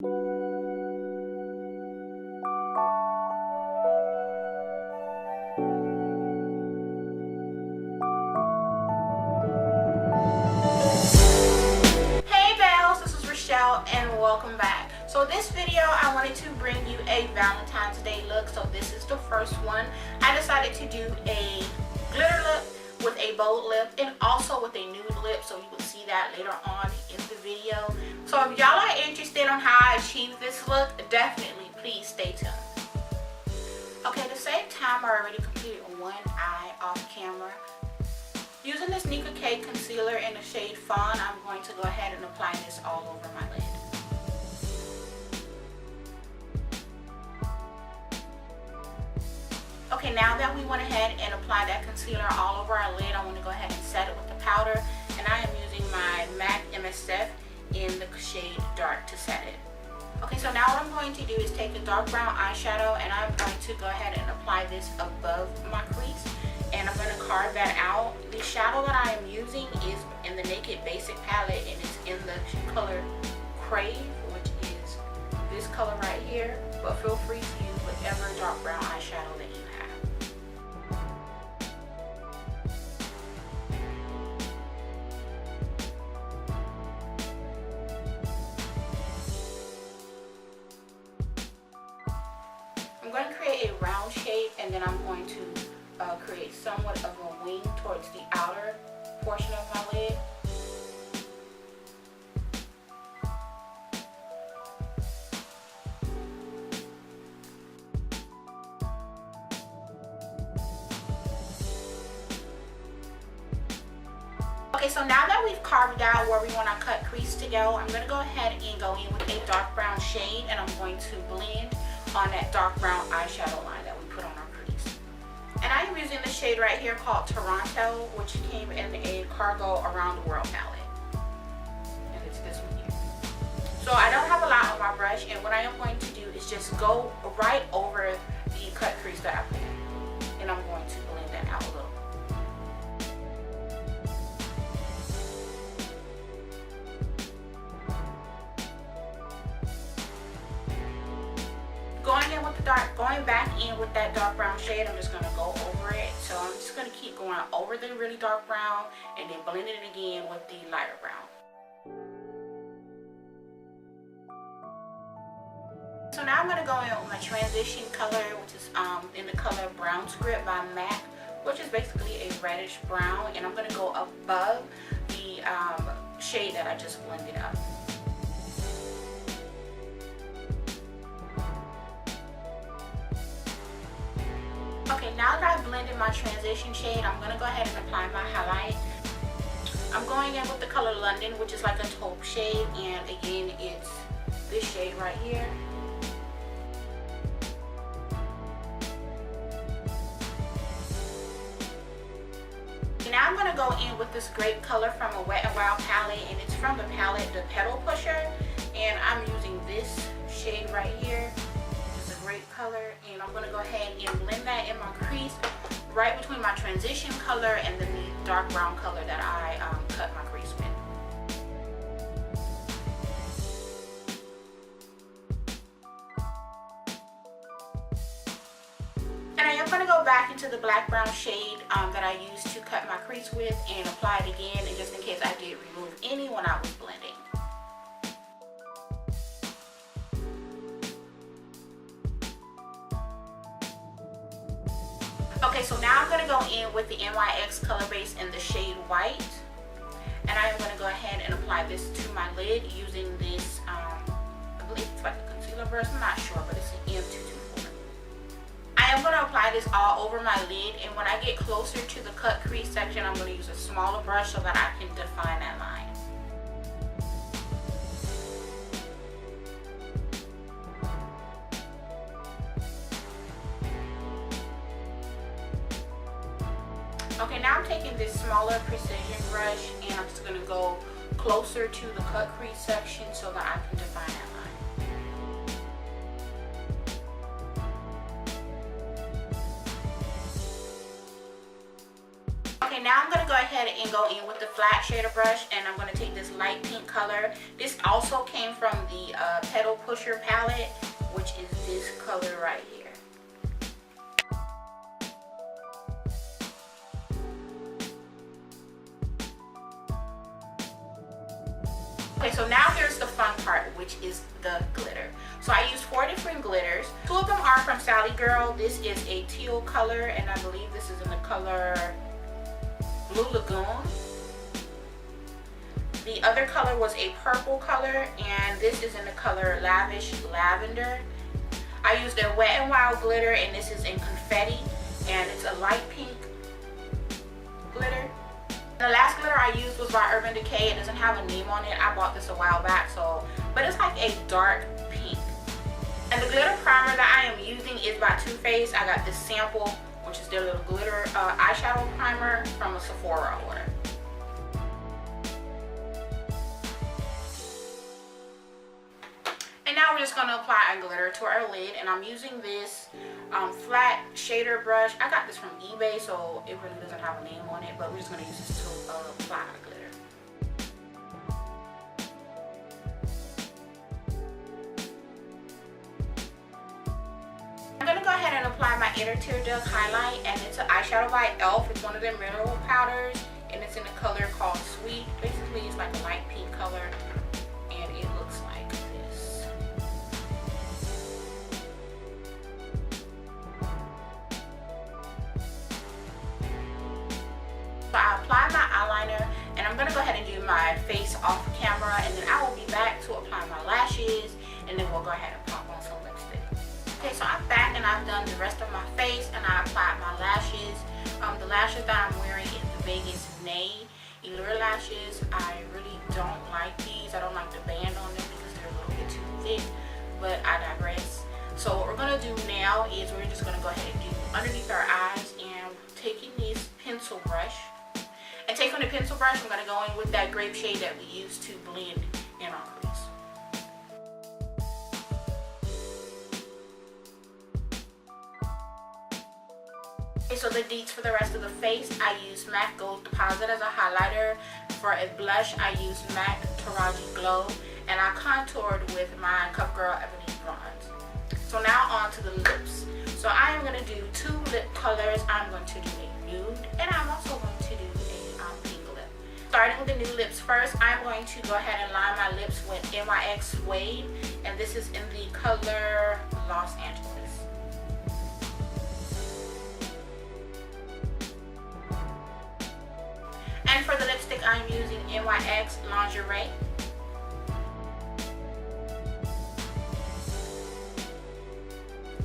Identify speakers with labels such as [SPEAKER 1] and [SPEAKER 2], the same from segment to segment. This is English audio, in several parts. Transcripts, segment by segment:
[SPEAKER 1] And welcome back. So this video I wanted to bring you a Valentine's Day look. So this is the first one. I decided to do a glitter look with a bold lip and also with a nude lip, so you will see that later on in the video. So if y'all are interested on how I achieve this look, definitely please stay tuned. Okay, to save time, I already completed one eye off camera. Using this Decay concealer in the shade Fawn, I'm going to go ahead and apply this all over my lid. Okay, now that we went ahead and applied that concealer all over our lid, I want to go ahead and set it with the powder. And I am using my MAC MSF in the shade Dark to set it. Okay, so now what I'm going to do is take a dark brown eyeshadow and I'm going to go ahead and apply this above my crease. And I'm going to carve that out. The shadow that I am using is in the Naked Basic palette and it's in the color Crave, which is this color right here. But feel free to use whatever dark brown eyeshadow that you have. I'm going to create a round shape and then I'm going to create somewhat of a wing towards the outer portion of my lid. Okay, so now that we've carved out where we want our cut crease to go, I'm going to go ahead and go in with a dark brown shade and I'm going to blend on that dark brown eyeshadow line that we put on our crease. And I am using the shade right here called Toronto, which came in a Cargo Around the World palette. And it's this one here. So I don't have a lot on my brush, and what I am going to do is just go right over the cut crease that I put in. And I'm going to blend that out a little. Going back in with that dark brown shade, I'm just going to go over it. So I'm just going to keep going over the really dark brown and then blend it again with the lighter brown. So now I'm going to go in with my transition color, which is in the color Brown Script by MAC, which is basically a reddish brown. And I'm going to go above the shade that I just blended up. Okay, now that I've blended my transition shade, I'm going to go ahead and apply my highlight. I'm going in with the color London, which is like a taupe shade, and again, it's this shade right here. And now I'm going to go in with this grape color from a Wet n Wild palette, and it's from the palette The Petal Pusher, and I'm using this shade right here. Great color, and I'm going to go ahead and blend that in my crease right between my transition color and then the dark brown color that I cut my crease with. And I am going to go back into the black brown shade that I used to cut my crease with and apply it again, and just in case I did remove any when I was blending. Okay, so now I'm going to go in with the NYX color base in the shade White. And I am going to go ahead and apply this to my lid using this, I believe it's like a concealer brush, I'm not sure, but it's an M224. I am going to apply this all over my lid, and when I get closer to the cut crease section, I'm going to use a smaller brush so that I can define that line. Okay, now I'm taking this smaller precision brush and I'm just going to go closer to the cut crease section so that I can define that line. Okay, now I'm going to go ahead ahead and go in with the flat shader brush, and I'm going to take this light pink color. This also came from the Petal Pusher palette, which is this color right here. Okay, so now here's the fun part, which is the glitter. So I used 4 different glitters. 2 of them are from Sally Girl. This is a teal color, and I believe this is in the color Blue Lagoon. The other color was a purple color, and this is in the color Lavish Lavender. I used a Wet n Wild glitter, and this is in Confetti, and it's a light pink glitter. The last glitter I used was by Urban Decay. It doesn't have a name on it. I bought this a while back, but it's like a dark pink. And the glitter primer that I am using is by Too Faced. I got this sample, which is their little glitter eyeshadow primer from a Sephora order. And now we're just going to apply a glitter to our lid, and I'm using this flat shader brush. I got this from eBay, so it really doesn't have a name on it, but we're just going to use this to apply our glitter. I'm going to go ahead and apply my inner tear duct highlight, and it's an eyeshadow by e.l.f. It's one of their mineral powders, and it's in a color called Sweet. Basically, it's like a light pink color, and it looks like this. So I apply my eyeliner, and I'm going to go ahead and do my face off camera, and then I will be back to apply my lashes, and then we'll go ahead and pop on some lipstick. Okay, so I'm back, and I've done the rest of my face, and I applied my lashes. The lashes that I'm wearing is the Vegas Nay Allure lashes. I really don't like these. I don't like the band on them because they're a little bit too thick, but I digress. So what we're going to do now is we're just going to go ahead and do underneath our eyes, and taking this pencil brush. And taking the pencil brush, I'm going to go in with that grape shade that we used to blend in our crease. Okay, so the deets for the rest of the face, I used MAC Gold Deposit as a highlighter. For a blush, I used MAC Taaraji Glow, and I contoured with my CoverGirl Ebony Bronze. So now on to the lips. So I am going to do 2 lip colors. I'm going to do a nude, and I'm also going to do a pink lip. Starting with the nude lips first, I'm going to go ahead and line my lips with NYY Suede, and this is in the color Los Angeles. And for the lipstick, I'm using NYX Lingerie.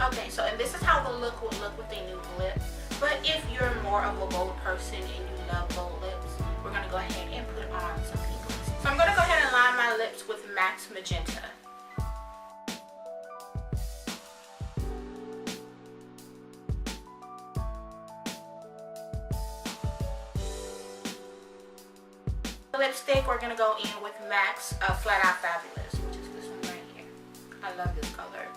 [SPEAKER 1] Okay, so and this is how the look would look with a nude lip. But if you're more of a bold person and you love bold lips, we're going to go ahead and put on some pink lips. So I'm going to go ahead and line my lips with MAC's Magenta. The lipstick, we're going to go in with MAC's Flat Out Fabulous, which is this one right here. I love this color.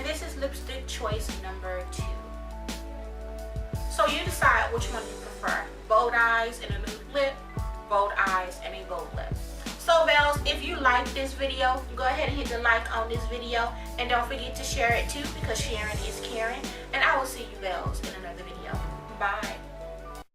[SPEAKER 1] This is lipstick choice number 2. So you decide which one you prefer. Bold eyes and a nude lip, bold eyes and a bold lip. So Bells, if you like this video, go ahead and hit the like on this video, and don't forget to share it too, because sharing is caring. And I will see you Bells in another video. Bye.